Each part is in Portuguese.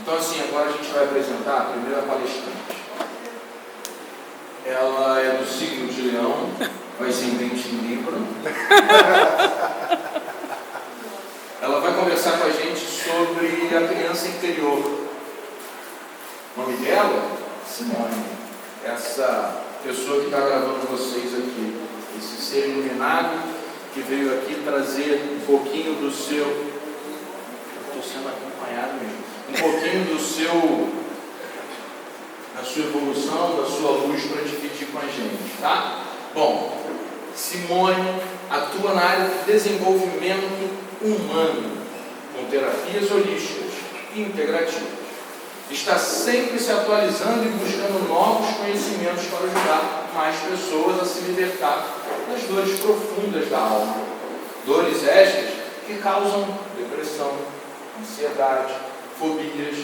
Então, assim, agora a gente vai apresentar a primeira palestrante. Ela é do signo de Leão, vai ser ascendente em Libra. Ela vai conversar com a gente sobre a criança interior. O nome dela? Simone. Essa pessoa que está gravando vocês aqui. Esse ser iluminado que veio aqui trazer um pouquinho do seu... Eu estou sendo acompanhado mesmo. Um pouquinho da sua evolução, da sua luz para dividir com a gente, tá? Bom, Simone atua na área de desenvolvimento humano, com terapias holísticas e integrativas. Está sempre se atualizando e buscando novos conhecimentos para ajudar mais pessoas a se libertar das dores profundas da alma. Dores estas que causam depressão, ansiedade, fobias,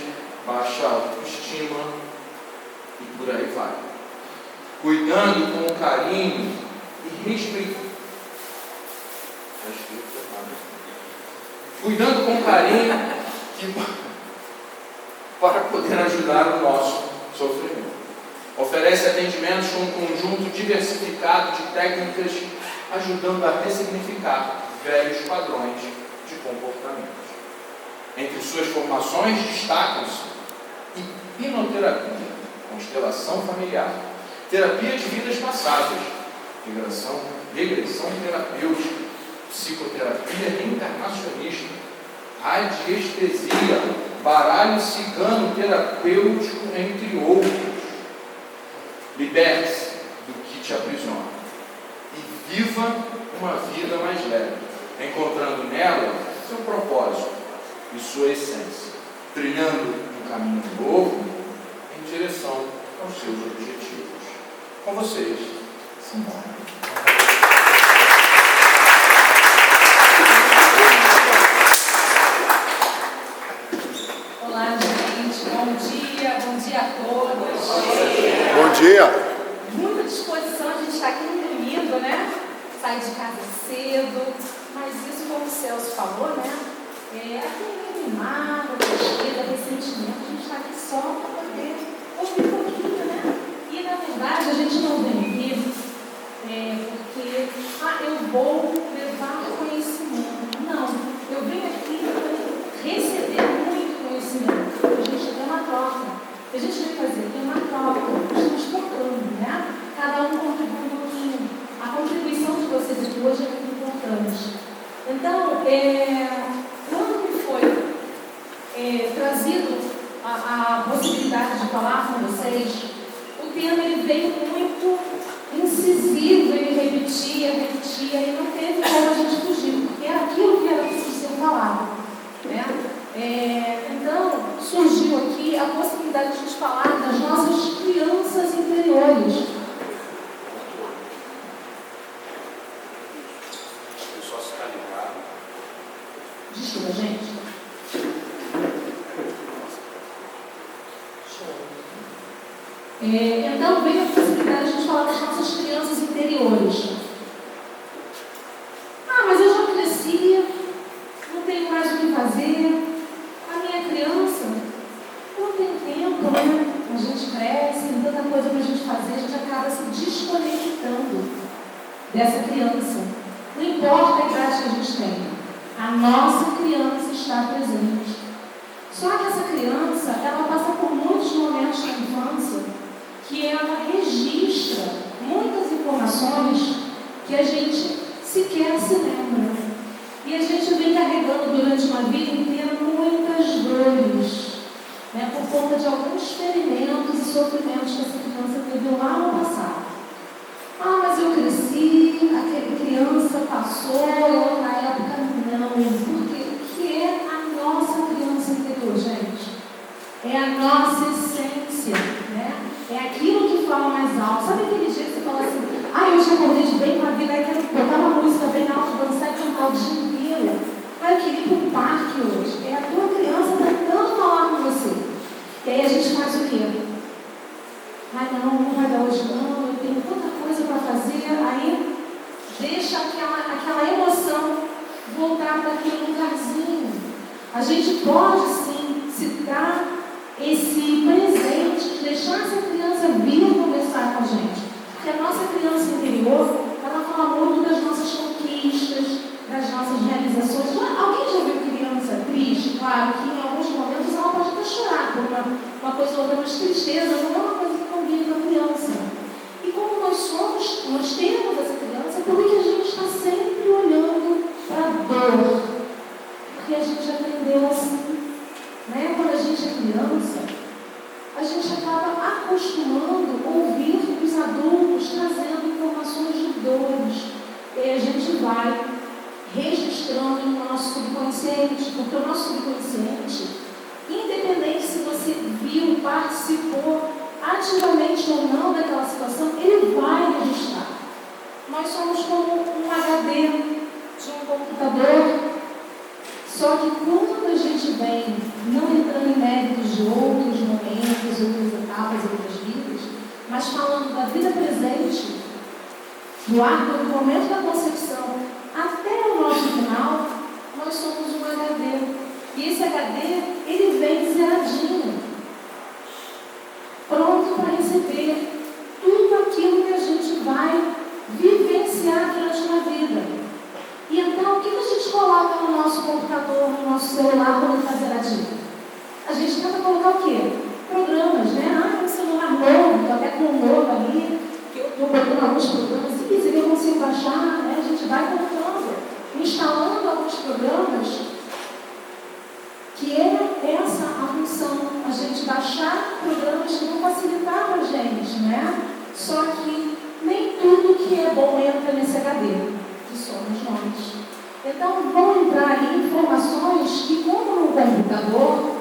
baixa autoestima e por aí vai. Cuidando com carinho e respeito. Cuidando com carinho para poder ajudar o nosso sofrimento. Oferece atendimentos com um conjunto diversificado de técnicas, ajudando a ressignificar velhos padrões de comportamento. Entre suas formações destacam-se hipnoterapia, constelação familiar, terapia de vidas passadas, regressão terapêutica, psicoterapia reencarnacionista, radiestesia, baralho cigano terapêutico, entre outros. Liberte-se do que te aprisiona e viva uma vida mais leve, encontrando nela seu propósito e sua essência, trilhando um caminho novo em direção aos seus objetivos. Com vocês, Simone. Olá, gente. Bom dia a todos. Bom dia. Muita disposição, a gente está aqui no domingo, né? Sair de casa cedo, mas isso, como o Celso falou, né? Aquele animado, pesquisa, ressentimento, a gente está aqui só para poder ouvir um pouquinho, né? E, na verdade, a gente não vem aqui porque, eu vou levar conhecimento. Não, eu venho aqui para receber muito conhecimento. A gente tem uma troca. A gente vem fazer aqui uma troca. Estamos trocando, né? Cada um contribui um pouquinho. A contribuição de vocês aqui hoje é muito importante. Então, quando me foi trazido a possibilidade de falar com vocês, o tema ele veio muito incisivo, ele repetia, e não teve como a gente fugir, porque era aquilo que era preciso ser falado, né? Então, surgiu aqui a possibilidade de a gente falar das nossas crianças interiores. Desculpa, gente. Então, veio a possibilidade de a gente falar das nossas crianças interiores. Mas eu já cresci, não tenho mais o que fazer. A minha criança não tem tempo, né? A gente cresce, tem tanta coisa para a gente fazer, a gente acaba se desconectando dessa criança. Não importa a idade que a gente tem, a nossa criança está presente. Só que essa criança, ela passa por muitos momentos na infância que ela registra muitas informações que a gente sequer se lembra. E a gente vem carregando durante uma vida inteira muitas dores, né, por conta de alguns ferimentos e sofrimentos que essa criança teve lá no passado. Mas eu cresci, aquela criança passou, eu na época não. Porque o que é a nossa criança interior, gente? É a nossa essência, né? É aquilo que fala mais alto. Sabe aquele dia que você fala assim, eu já acordei de bem com a vida, aí quero botar uma música bem alta, dançar e cantar o dia inteiro. Eu queria ir para o parque hoje. É a tua criança tentando falar com você. E aí a gente faz o quê? Não vai dar hoje não, eu tenho tanta coisa para fazer. Aí deixa aquela emoção voltar para aquele lugarzinho. A gente pode sim citar esse presente de deixar essa criança vir conversar com a gente. Porque a nossa criança interior, ela fala muito das nossas conquistas, das nossas realizações. Alguém já viu criança triste? Claro que em alguns momentos ela pode até chorar por uma coisa ou outra, mas tristeza não é uma coisa que convive com a criança. E como nós temos essa criança, por que a gente está sempre olhando para a dor? Porque a gente aprendeu assim, né? Quando a gente é criança, a gente acaba acostumando a ouvir os adultos trazendo informações de dores. E aí a gente vai registrando no nosso subconsciente, porque o nosso subconsciente, independente se você viu, participou ativamente ou não daquela situação, ele vai registrar. Nós somos como um HD de um computador. Só que quando a gente vem, não entrando em méritos de outros momentos, outras etapas, outras vidas, mas falando da vida presente, do momento da concepção até o nosso final, nós somos um HD. E esse HD, ele vem zeradinho, pronto para receber tudo aquilo que a gente vai vivenciar durante uma vida. E então, o que a gente coloca no nosso computador, no nosso celular, quando ele está zeradinho? A gente tenta colocar o quê? Programas, né? Um celular novo, estou até com um novo ali, que eu estou botando alguns programas, se quiser eu consigo baixar, né? A gente vai colocando, instalando alguns programas, que é essa a função, a gente baixar programas que vão facilitar para a gente, né? Só que nem tudo que é bom entra nesse HD. Que somos nós. Então, vão entrar aí informações que, como no computador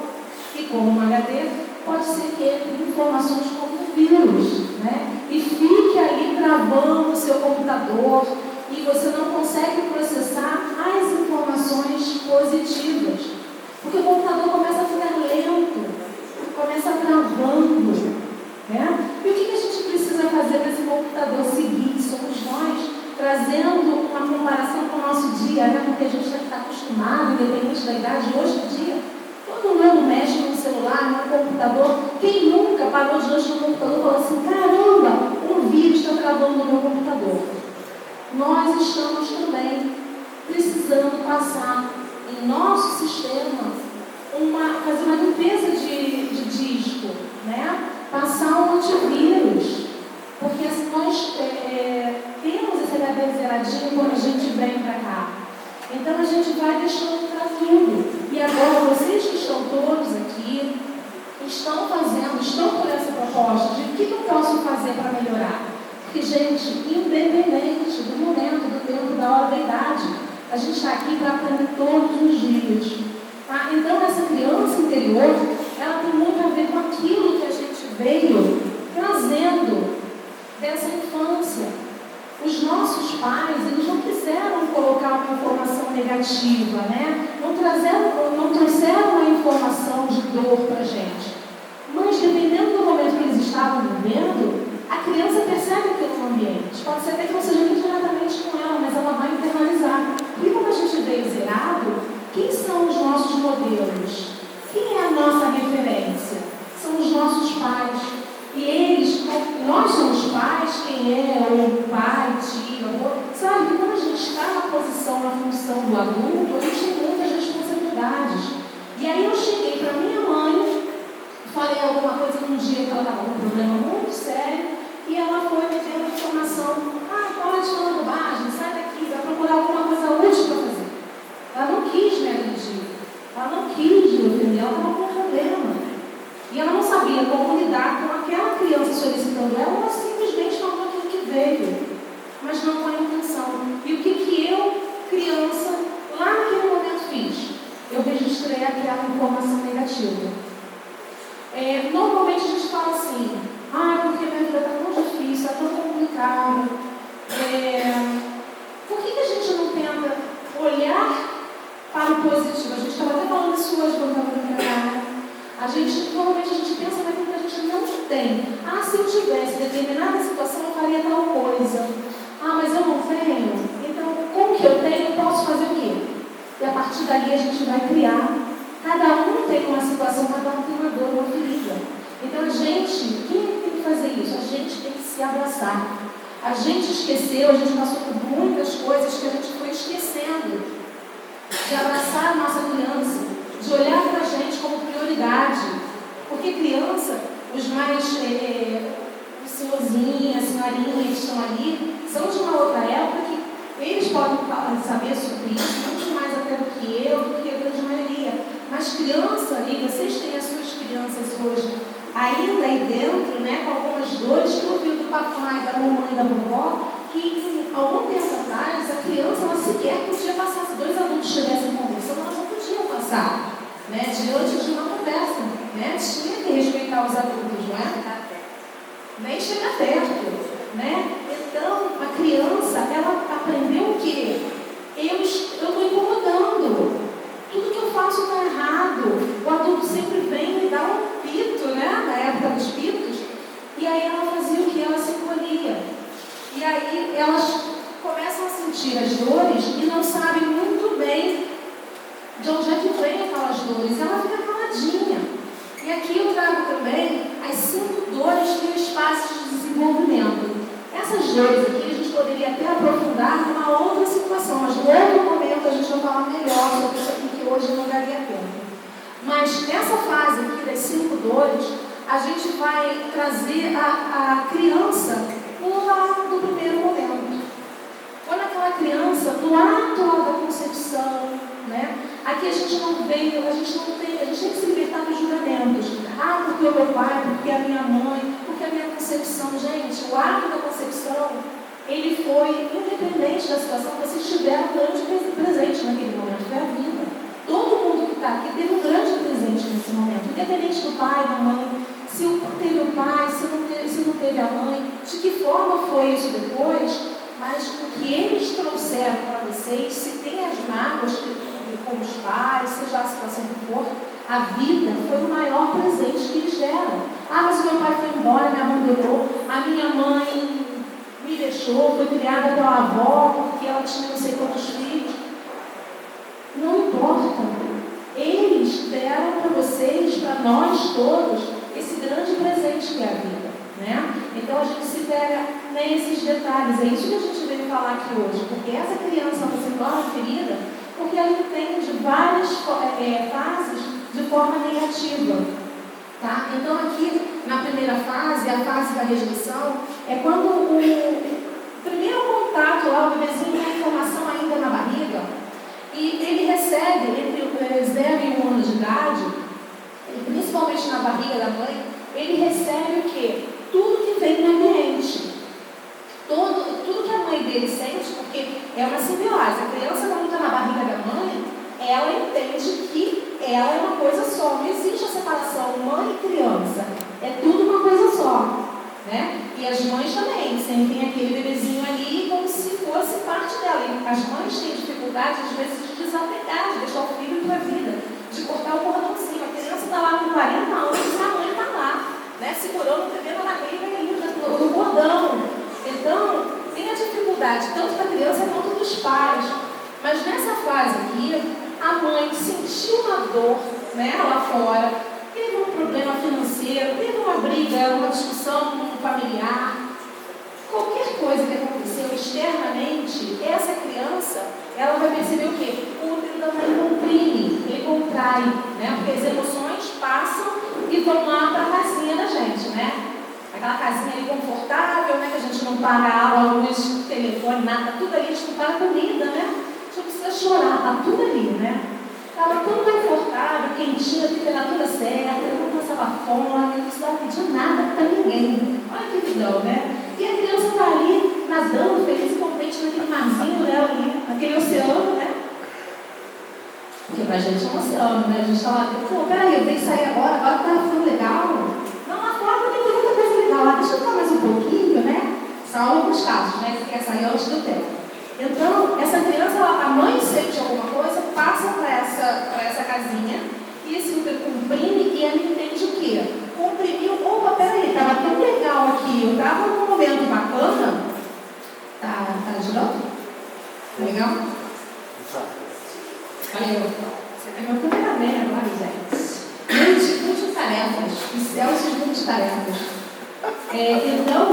e como no HD, pode ser que entre informações como vírus, né? E fique aí travando o seu computador e você não consegue processar as informações positivas. Porque o computador começa a ficar lento, começa travando, né? E o que a gente precisa fazer para esse computador seguir? Somos nós, trazendo uma comparação com o nosso dia, né? Porque a gente já está acostumado, independente da idade, hoje em dia, todo mundo mexe no celular, no computador. Quem nunca parou de hoje no computador e falou assim, caramba, um vírus está travando no meu computador. Nós estamos também precisando passar em nosso sistema, fazer uma limpeza de disco, né? Passar um antivírus. Porque assim, nós temos esse HD zeradinho quando a gente vem para cá. Então a gente vai deixando para tudo. E agora vocês que estão todos aqui, estão por essa proposta de o que eu posso fazer para melhorar. Porque, gente, independente do momento, do tempo, da hora, da idade, a gente está aqui para aprender todos os dias. Tá? Então essa criança interior, ela tem muito a ver com aquilo que a gente veio trazendo dessa infância. Os nossos pais, eles não quiseram colocar uma informação negativa, né? Não trouxeram uma informação de dor para a gente. Mas, dependendo do momento que eles estavam vivendo, a criança percebe aquilo no ambiente. Pode ser até que não seja nem diretamente com ela, mas ela vai internalizar. E como a gente veio zerado, quem são os nossos modelos? Quem é a nossa referência? São os nossos pais. E eles, nós somos pais, quem é o pai, tio, avô, sabe que quando a gente está na posição, na função do adulto, a gente tem muitas responsabilidades. E aí eu cheguei para minha mãe, falei alguma coisa num dia que ela estava com um problema muito sério, e ela foi me dando informação, para de falar bobagem, sai daqui, vai procurar alguma coisa útil para fazer. Ela não quis me agredir, ela não quis me ofender, ela estava com um problema. E ela não sabia como lidar com aquela criança solicitando ela, simplesmente falou aquilo que veio. Mas não foi a intenção. E o que eu, criança, lá naquele momento fiz? Eu registrei aquela informação negativa. Normalmente a gente fala assim, porque minha vida está tão difícil, está tão complicado. Por que a gente não tenta olhar para o positivo? A gente estava até falando isso hoje quando estava no trabalho. Normalmente a gente pensa naquilo que a gente não tem. Se eu tivesse determinada situação, eu faria tal coisa. Mas eu não tenho. Então, com o que eu tenho, eu posso fazer o quê? E a partir dali a gente vai criar. Cada um tem uma situação, cada um tem uma dor, uma ferida. Então, quem tem que fazer isso? A gente tem que se abraçar. A gente esqueceu, a gente passou por muitas coisas que a gente foi esquecendo de abraçar a nossa criança, de olhar para a gente como prioridade. Porque criança, os mais senhorzinha, senhorinha que estão ali, são de uma outra época que eles podem saber sobre isso, muito mais até do que eu, do que a grande maioria. Mas criança, e vocês têm as suas crianças hoje ainda aí dentro, né, com algumas dores que eu vi do papai, da mamãe, da vovó, que algum tempo atrás a criança ela sequer podia passar, se dois adultos estivessem conversando, elas não podiam passar, né, diante de uma conversa, né, tinha que respeitar os adultos, não é? Nem chegar perto, né? Então, a criança, ela aprendeu o quê? Eu estou incomodando. Tudo que eu faço está errado. O adulto sempre vem e dá um pito, né? Na época dos pitos. E aí ela fazia o que? Ela se encolhia. E aí elas começam a sentir as dores e não sabem muito bem de onde é que vem aquelas dores. Ela fica caladinha. E aqui eu trago também as 5 dores que os espaços de desenvolvimento. Essas dores aqui a gente poderia até aprofundar numa outra situação, mas no outro momento a gente vai falar melhor sobre isso aqui, que hoje não daria tempo. Mas nessa fase aqui das 5 dores, a gente vai trazer a criança lá do primeiro momento. Quando aquela criança, no ato da concepção, né? Aqui a gente não veio, a gente tem que se libertar dos julgamentos. Ah, porque o meu pai, porque a minha mãe, porque a minha concepção. Gente, o ato da concepção, ele foi independente da situação que vocês tiveram grande presente naquele momento, foi a vida. Todo mundo que está aqui teve um grande presente nesse momento, independente do pai, da mãe, se teve o pai, se não teve a mãe, de que forma foi isso depois, mas o que eles trouxeram para vocês, se tem as mágoas como os pais, seja a situação que for, a vida foi o maior presente que eles deram. Ah, mas o meu pai foi embora, me abandonou, a minha mãe me deixou, foi criada pela avó, porque ela tinha não sei quantos filhos. Não importa. Eles deram para vocês, para nós todos, esse grande presente que é a vida, né? Então a gente se pega nesses detalhes. É isso que a gente veio falar aqui hoje, porque essa criança não se torna ferida porque ela entende várias fases de forma negativa. Tá? Então aqui, na primeira fase, a fase da rejeição, é quando o primeiro contato lá, o bebezinho tem a informação ainda na barriga, e ele recebe, entre 0 e 1 ano de idade, e principalmente na barriga da mãe, ele recebe o quê? Tudo que vem no ambiente. Tudo que a mãe dele sente, porque é uma simbiose. A criança, quando está na barriga da mãe, ela entende que ela é uma coisa só. Não existe a separação mãe e criança. É tudo uma coisa só. Né? E as mães também sentem aquele bebezinho ali como se fosse parte dela. E as mães têm dificuldade, às vezes, de desapegar, de deixar o filho para a vida, de cortar o cordãozinho. A criança está lá com 40 anos e a mãe está lá, né? Segurando o bebê na barriga e ainda no cordão. Então, tem a dificuldade tanto da criança quanto dos pais. Mas nessa fase aqui, a mãe sentiu uma dor, né, lá fora, teve um problema financeiro, teve uma briga, uma discussão com um familiar. Qualquer coisa que aconteceu externamente, essa criança, ela vai perceber o quê? O útero da mãe comprime, ele contrai, né? Porque as emoções passam e vão lá para a casinha da gente, né? Aquela casinha ali confortável, né? Que a gente não paga água, luz, telefone, nada, tudo ali, a gente não paga comida, né? A gente não precisa chorar, tá tudo ali, né? Estava tudo confortável, quentinho, a temperatura certa, não passava fome, não precisava pedir nada para ninguém. Olha que vidão, né? E a criança está ali, nadando, feliz e contente naquele marzinho dela ali, naquele oceano, né? Porque pra gente é um oceano, né? A gente está lá dentro, pô, peraí, eu tenho que sair agora tá ficando legal. Não, lá fora tem muita coisa legal lá, deixa eu ficar mais um pouquinho, né? Salvo os casos, né? Que quer sair antes do tempo. Então, essa criança, a mãe sente alguma coisa, passa para essa casinha, e esse útero comprime e ela entende o quê? Comprimiu, opa, peraí, estava tão legal aqui, eu estava num momento bacana. Tá girando? Tá legal? Valeu. Você é meu cameraman agora, gente. Multitarefas, os céus se tarefas. Então,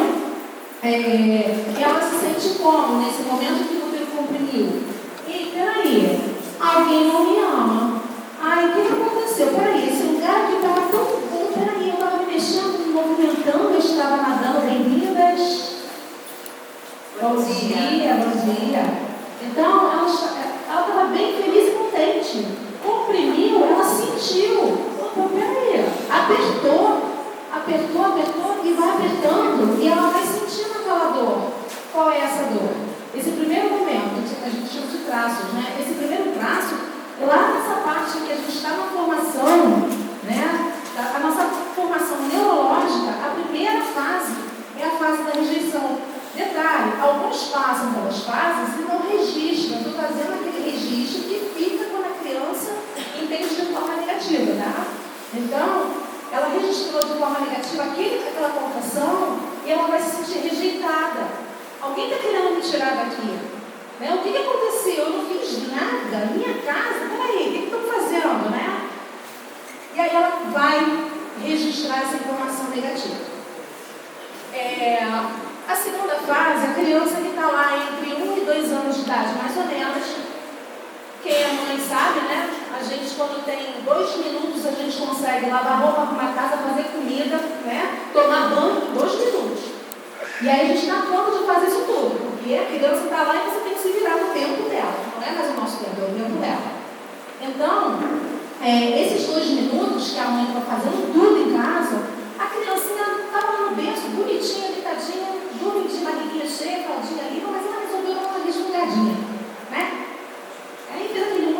ela se sente como nesse momento que o útero comprimiu? E peraí, alguém não me ama. Ai, o que aconteceu? Peraí, esse lugar aqui estava tão bom, peraí, eu estava me mexendo, me movimentando, eu estava nadando, bem-vindas. Bom dia, bom dia. Então, ela estava bem feliz e contente. Comprimiu, ela sentiu. Opa, peraí, apertou e vai apertando e ela vai sentindo aquela dor. Qual é essa dor? Esse primeiro momento, a gente chama de traços, né? Esse primeiro traço, lá nessa parte que a gente está na formação, né? A nossa formação neurológica, a primeira fase é a fase da rejeição. Detalhe, alguns passam pelas fases e não registram. Estou fazendo aquele registro que fica quando a criança entende de forma negativa, tá? Então, ela registrou de forma negativa aquela colocação e ela vai se sentir rejeitada. Alguém está querendo me tirar daqui? Né? O que aconteceu? Eu não fiz nada. Minha casa, peraí, o que estão fazendo, né? E aí ela vai registrar essa informação negativa. A segunda fase, a criança que está lá entre 1 e 2 anos de idade, mais ou menos. Quem é mãe sabe, né? A gente, quando tem 2 minutos, a gente consegue lavar roupa, arrumar casa, fazer comida, né? Tomar banho em 2 minutos. E aí a gente dá conta de fazer isso tudo, porque a criança está lá e você tem que se virar no tempo dela. Não é mais o nosso tempo, é o tempo dela. Então, esses 2 minutos que a mãe está fazendo tudo em casa, a criancinha estava no berço, bonitinha, deitadinha, dorme de barriguinha cheia, caldinha ali, mas ela resolveu dar uma esfregadinha, né? Aí fez aquele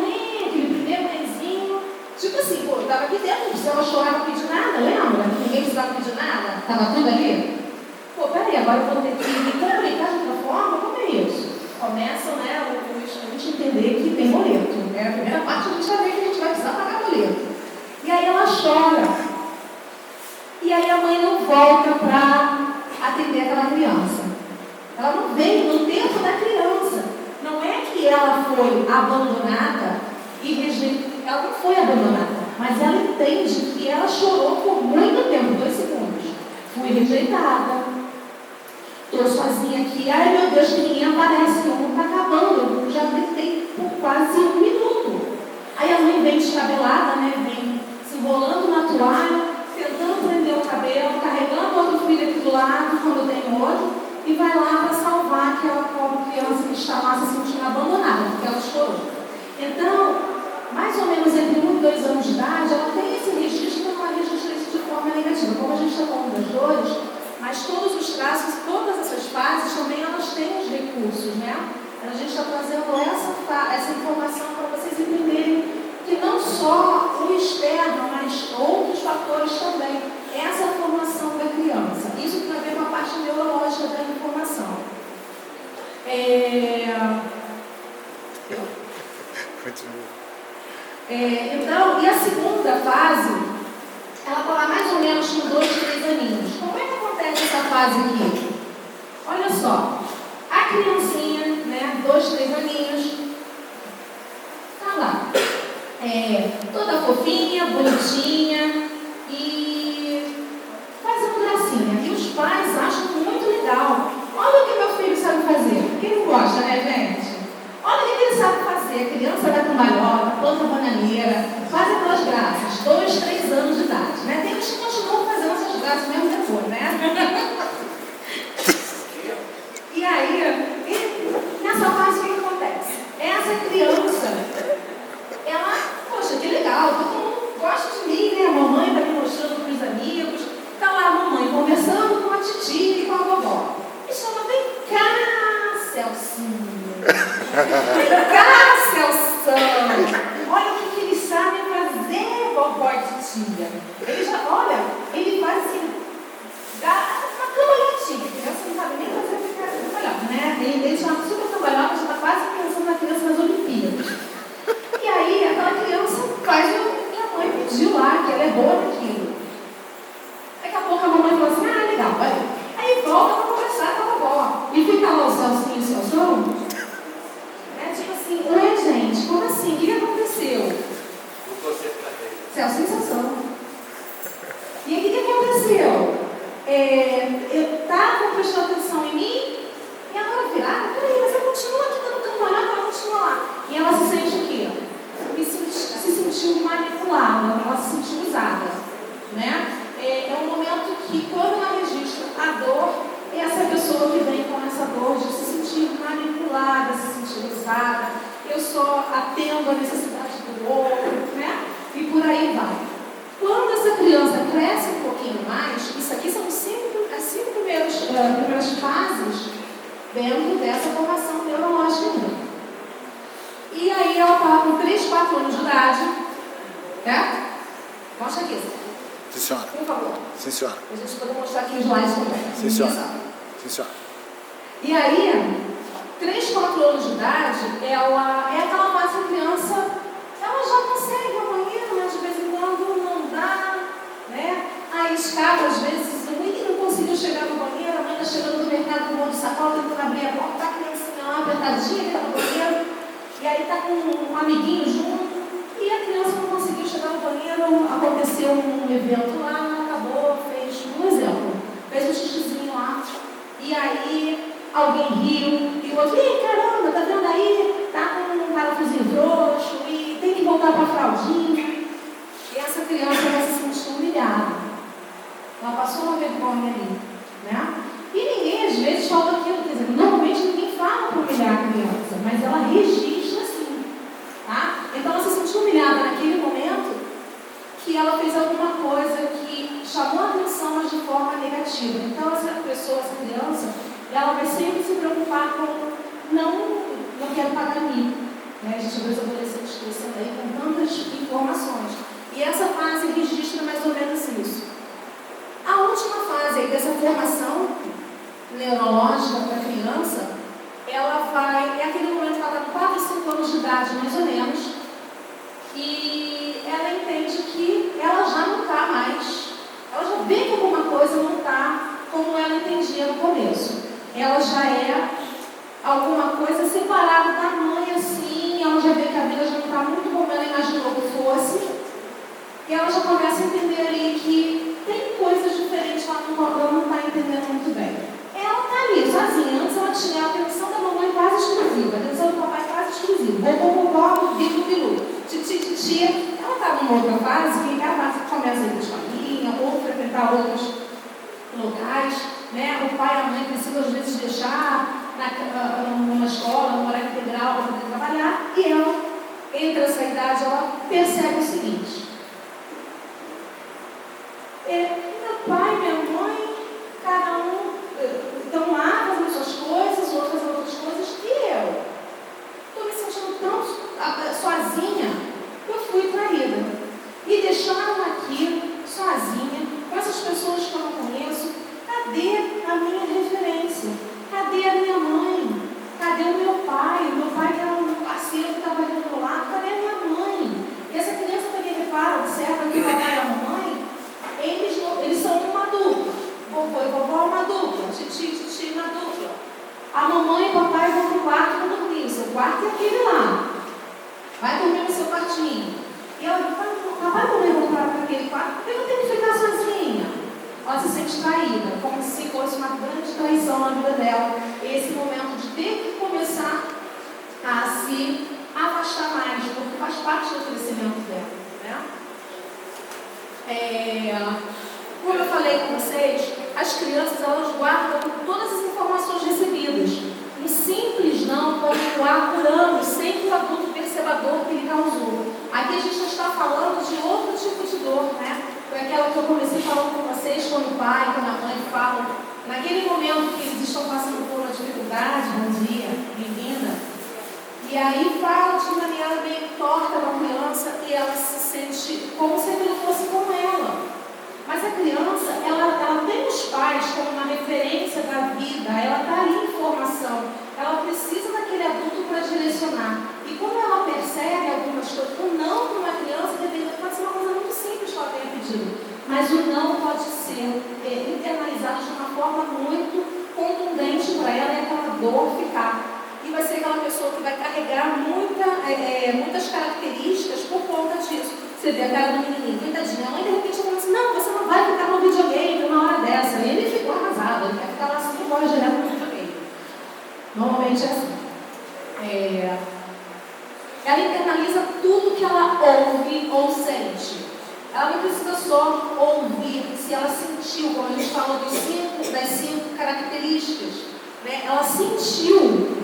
primeiro mãezinho, tipo assim, pô, estava aqui dentro, não precisava chorar, não pedir nada, lembra? Ninguém precisava pedir nada, estava tudo ali. Pô, peraí, agora eu vou ter que me comunicar de outra forma, como é isso? Começa, né, a gente entender que tem boleto, né? A primeira parte a gente vai ver que a gente vai precisar pagar boleto. E aí ela chora. E aí a mãe não volta para atender aquela criança. Ela não vem no tempo da criança. Não é que ela foi abandonada e rejeitada. Ela não foi abandonada, mas ela entende que ela chorou por muito tempo, 2 segundos. Fui rejeitada. Estou sozinha aqui. Ai meu Deus, que ninguém aparece. O mundo está acabando. Eu já gritei por quase 1 minuto. Aí a mãe vem descabelada, né? Vem se enrolando na toalha, tentando prender o cabelo, carregando outro filho aqui do lado, quando tem outro, e vai lá para salvar aquela pobre criança que está lá se sentindo abandonada, porque ela chorou. Então, mais ou menos entre 1 e 2 anos de idade, ela tem esse registro, mas ela registra isso de forma negativa. Como a gente está falando das dores, mas todos os traços, todas essas fases também elas têm os recursos, né? A gente está trazendo essa informação para vocês entenderem que não só o externo, mas outros fatores também. Essa formação da criança. Isso tem a ver com a parte neurológica da informação. Então, e a segunda fase, ela está lá mais ou menos com 2, 3 aninhos. Como é que acontece essa fase aqui? Olha só, a criancinha, né, 2, 3 aninhos, está lá. Toda fofinha, bonitinha e fazendo gracinha. E os pais acham muito legal. Olha o que meu filho sabe fazer. Quem não gosta, né, gente? Olha o que ele sabe fazer. A criança vai com balhota, planta bananeira, faz aquelas graças. 2, 3 anos de idade, né? Tem uns que continuam fazendo essas graças mesmo depois, né? E aí, nessa fase, o que acontece? Essa criança, ela, poxa, que legal, todo mundo gosta de mim, né? A mamãe está me mostrando para os amigos. Está lá a mamãe conversando com a titia e com a vovó. E chama, vem cá, Celcinho. Vem cá, Celção. Olha o que eles sabem fazer, vovó e titia. Ele já, olha, ele faz assim, dá uma cambalhotinha. A criança não sabe nem fazer cambalhota, né? Ele chama super cambalhota, já está quase pensando na criança nas Olimpíadas. E aí, aquela criança faz o que a mãe pediu lá, que ela é boa naquilo. Daqui a pouco a mamãe fala assim, legal, olha. Aí volta para conversar com a vovó. E fica lá o Celcinho e o Celção. Tipo assim, oi gente, como assim? O que aconteceu? Celcinho e Celção. E aí o que aconteceu? né? É um momento que, quando ela registra a dor, é essa pessoa que vem com essa dor de se sentir manipulada, se sentir usada, eu só atendo a necessidade do outro, né? E por aí vai. Quando essa criança cresce um pouquinho mais, isso aqui são as cinco primeiras fases dentro dessa formação neurológica. E aí ela está com 3, 4 anos de idade, né? Mostra aqui. Sim, senhora. Por favor. Sim, senhora. A gente pode mostrar aqui os slides também. Sim, senhora. Sim, senhora. E aí, 3, 4 anos de idade, ela é aquela fase que a criança, ela já consegue ir ao banheiro, mas de vez em quando não dá, né? A escada, às vezes, o menino não conseguiu chegar no banheiro, a mãe está chegando no mercado com um monte de sacola, tentando abrir a porta, a criancinha lá apertadinha dentro do banheiro, e aí está com um amiguinho junto, e a criança não conseguiu chegar no banheiro, aconteceu um evento lá, acabou, fez um exemplo, fez um xixizinho lá, e aí alguém riu, e o outro, ih, caramba, tá vendo aí? Tá com um parafusinho frouxo, e tem que voltar para a fraldinha. E essa criança vai se sentir humilhada. Ela passou uma vergonha ali, né? E ninguém, às vezes, fala aquilo, quer dizer, normalmente ninguém fala para humilhar a criança, mas ela registra assim, tá? Então ela se sentiu humilhada naquele momento que ela fez alguma coisa que chamou a atenção, mas de forma negativa. Então essa pessoa, essa criança, ela vai sempre se preocupar com não quero pagar mico, né? A gente vê os adolescentes crescendo aí com tantas informações. E essa fase registra mais ou menos isso. A última fase aí dessa formação neurológica para a criança, é aquele momento que ela está com 4, 5 anos de idade, mais ou menos, e ela entende que ela já não está mais, ela já vê que alguma coisa não está como ela entendia no começo. Ela já é alguma coisa separada da mãe assim, ela já vê que a vida já não está muito como ela imaginou que fosse, e ela já começa a entender ali que tem coisas diferentes, ela não está entendendo muito bem. Ela está ali, sozinha. Antes ela tinha a atenção da mamãe quase exclusiva, a atenção do papai quase exclusiva. Bom, bilu. Titi. Ela está numa outra fase que ela começa a ir para a escolinha, ou frequentar outros locais, né? O pai e a mãe precisam às vezes deixar numa escola, numa hora integral para poder trabalhar, e ela, entre essa idade, ela percebe o seguinte: meu pai e minha mãe, cada um estão lá fazendo suas coisas, outras outras coisas, e eu estou me sentindo tão sozinha, eu fui traída. Me deixaram aqui, sozinha, com essas pessoas que eu não conheço. Cadê a minha referência? Cadê a minha mãe? Cadê o meu pai? O meu pai que era um parceiro que estava ali do meu lado, cadê a minha mãe? E essa criança também repara, observa que o papai e a mamãe, eles são uma dupla. Vovô e vovó uma dupla, titi uma dupla. A mamãe e o papai vão para o quarto para dormir. O seu quarto é aquele lá. Vai dormir no seu quartinho. E ela fala, papai e mamãe vão para aquele quarto, porque eu tenho que ficar sozinha. Ela se sente traída, como se fosse uma grande traição na vida dela. Esse momento de ter que começar a se afastar mais, porque faz parte do crescimento dela, né? Como eu falei com vocês, as crianças, elas guardam todas as informações recebidas. Um simples não pode voar por anos, sem que o adulto perceba a dor que ele causou. Aqui a gente está falando de outro tipo de dor, né? Foi aquela que eu comecei falando com vocês, quando o pai, quando a mãe falam, naquele momento que eles estão passando por uma dificuldade, bom dia, bem-vinda, e aí fala de maneira meio torta para a criança e ela se sente como se aquilo fosse com ela. Mas a criança, ela tem os pais como uma referência da vida, ela está ali em formação, ela precisa daquele adulto para direcionar. E quando ela percebe algumas coisas, o não para uma criança pode ser uma coisa muito simples que ela tenha pedido, mas o não pode ser internalizado de uma forma muito contundente para ela e aquela dor ficar. E vai ser aquela pessoa que vai carregar muitas características por conta disso. Você vê a cara do menininho, coitadinho, a mãe de repente falando assim, não, você não vai ficar no videogame numa hora dessa. E ele ficou arrasado, ele quer ficar lá 5 horas direto no videogame. Normalmente é assim. Ela internaliza tudo que ela ouve ou sente. Ela não precisa só ouvir, se ela sentiu, como a gente falou das 5 características, né? Ela sentiu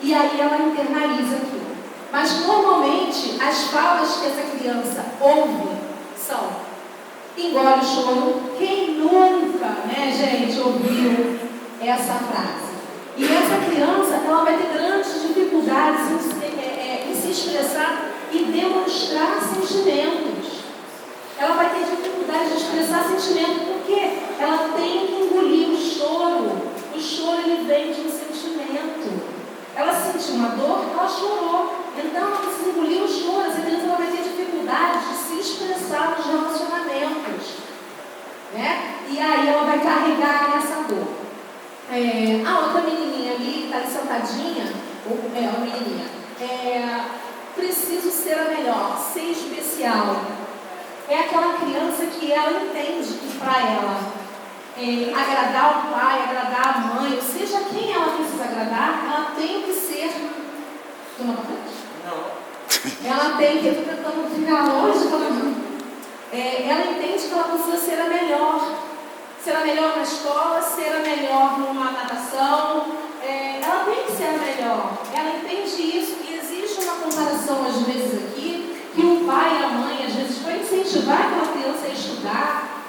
e aí ela internaliza aquilo. Mas normalmente as falas que essa criança ouve são: engole o choro. Quem nunca, né, gente, ouviu essa frase? E essa criança, ela vai ter grandes dificuldades em se expressar e demonstrar sentimentos. Ela vai ter dificuldade de expressar sentimento porque ela tem que engolir o choro. O choro, ele vem de um sentimento. Ela sentiu uma dor, ela chorou. Então ela precisa engolir o choro. Essa criança vai ter dificuldade de se expressar nos relacionamentos, né? E aí ela vai carregar essa dor. A outra menininha ali, que está ali sentadinha, a menininha, preciso ser a melhor, ser especial. É aquela criança que ela entende que para ela agradar o pai, agradar a mãe, ou seja, quem ela precisa agradar, ela tem que ser. Toma bastante? Não. Ela tem que. Eu estou tentando ficar longe. Ela entende que ela precisa ser a melhor. Ser a melhor na escola, ser a melhor numa natação. Ela tem que ser a melhor. Ela entende isso e existe uma comparação às vezes aqui, que o pai e a mãe, às vezes, para incentivar aquela criança a estudar.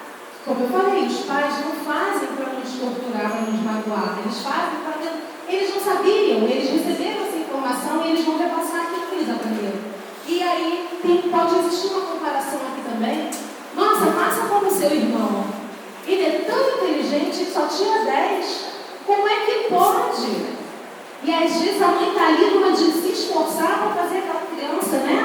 Como eu falei, os pais não fazem para nos torturar, para nos magoar. Eles fazem para... Eles não sabiam, eles receberam essa informação e eles vão repassar aquilo que eles aprenderam. E aí pode existir uma comparação aqui também. Nossa, faça como seu irmão. Ele é tão inteligente que só tira 10. Como é que pode? E às vezes a mãe está ali numa de se esforçar para fazer aquela criança, né,